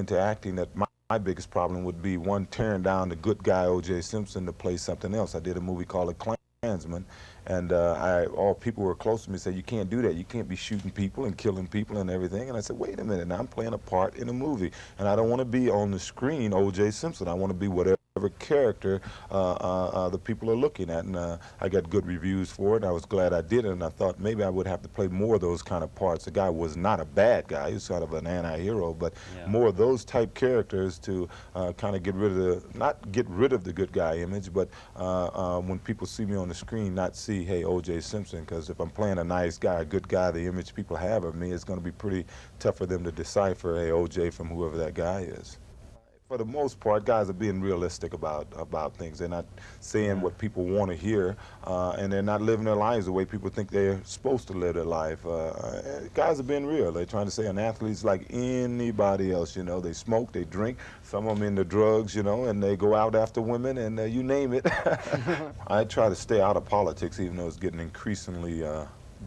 into acting that my biggest problem would be, one, tearing down the good guy O.J. Simpson to play something else. I did a movie called The Klansman, and all people who were close to me said, you can't do that. You can't be shooting people and killing people and everything. And I said, wait a minute, now I'm playing a part in a movie, and I don't want to be on the screen O.J. Simpson. I want to be whatever character the people are looking at, and I got good reviews for it. I was glad I did it, and I thought maybe I would have to play more of those kind of parts. The guy was not a bad guy; he was kind of an anti-hero, but more of those type characters to kind of get rid of not get rid of the good guy image, but when people see me on the screen, not see, hey, O.J. Simpson, because if I'm playing a nice guy, a good guy, the image people have of me, it's going to be pretty tough for them to decipher, hey, O.J. from whoever that guy is. For the most part, guys are being realistic about things. They're not saying what people want to hear, and they're not living their lives the way people think they're supposed to live their life. Guys are being real. They're trying to say an athlete's like anybody else. You know, they smoke, they drink, some of them into drugs, you know, and they go out after women, and you name it. I try to stay out of politics, even though it's getting increasingly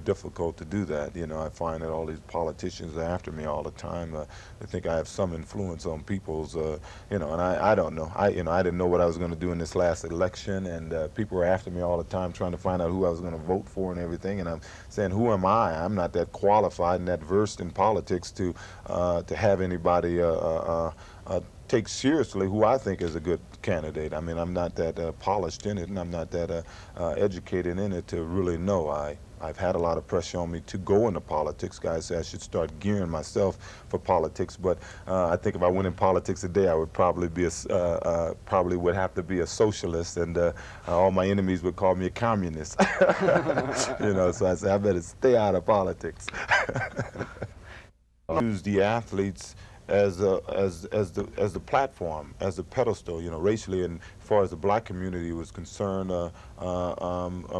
difficult to do that. You know, I find that all these politicians are after me all the time. They think I have some influence on people's, you know, and I don't know. I didn't know what I was going to do in this last election, and people were after me all the time trying to find out who I was going to vote for and everything, and I'm saying, who am I? I'm not that qualified and that versed in politics to have anybody take seriously who I think is a good candidate. I mean, I'm not that polished in it, and I'm not that educated in it to really know. I've had a lot of pressure on me to go into politics. Guys say I should start gearing myself for politics, but I think if I went in politics today, I would probably be probably would have to be a socialist, and all my enemies would call me a communist. You know, so I say I better stay out of politics. Use the athletes as the platform, as the pedestal, you know, racially, and as far as the black community was concerned,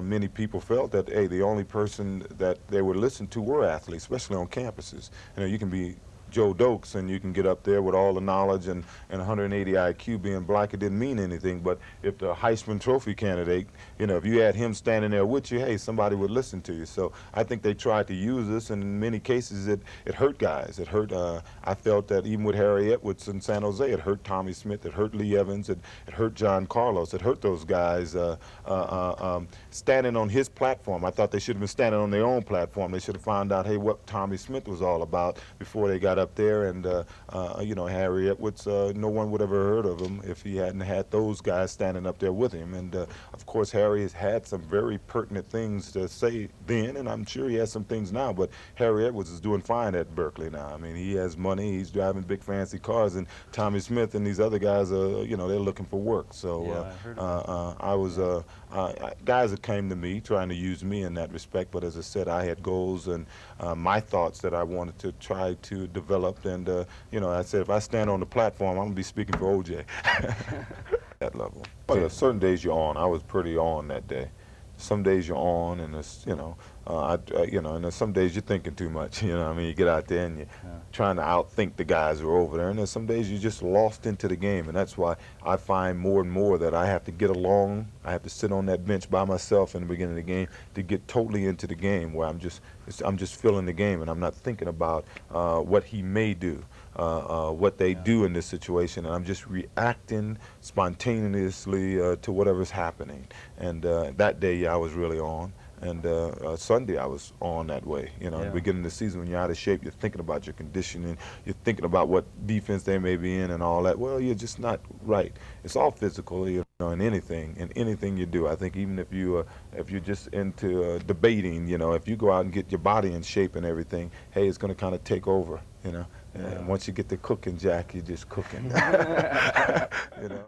many people felt that, hey, the only person that they would listen to were athletes, especially on campuses. You know, you can be Joe Dokes and you can get up there with all the knowledge and 180 IQ, being black, it didn't mean anything. But if the Heisman Trophy candidate, you know, if you had him standing there with you, hey, somebody would listen to you. So I think they tried to use this, and in many cases it hurt guys. It hurt, I felt that even with Harry Edwards in San Jose, it hurt Tommy Smith, it hurt Lee Evans, it hurt John Carlos, it hurt those guys standing on his platform. I thought they should have been standing on their own platform. They should have found out, hey, what Tommy Smith was all about before they got up there, and you know, Harry Edwards, no one would have ever heard of him if he hadn't had those guys standing up there with him. And of course, Harry has had some very pertinent things to say then, and I'm sure he has some things now, but Harry Edwards is doing fine at Berkeley now. I mean, he has money, he's driving big fancy cars, and Tommy Smith and these other guys are, you know, they're looking for work. So I was guys that came to me trying to use me in that respect, but as I said, I had goals and my thoughts that I wanted to try to develop, and you know, I said, if I stand on the platform, I'm gonna be speaking for OJ. That level. But certain days you're on. I was pretty on that day. Some days you're on, and it's, you know, you know, and then some days you're thinking too much. You know what I mean? You get out there and you're trying to outthink the guys who are over there, and then some days you're just lost into the game, and that's why I find more and more that I have to get along. I have to sit on that bench by myself in the beginning of the game to get totally into the game, where I'm just feeling the game, and I'm not thinking about what he may do, what they do in this situation, and I'm just reacting spontaneously to whatever's happening. And that day, I was really on. And Sunday, I was on that way. You know, at the beginning of the season, when you're out of shape, you're thinking about your conditioning, you're thinking about what defense they may be in and all that. Well, you're just not right. It's all physical, you know, in anything you do. I think even if you're just into debating, you know, if you go out and get your body in shape and everything, hey, it's going to kind of take over, you know. And once you get to cooking, Jack, you're just cooking. You know.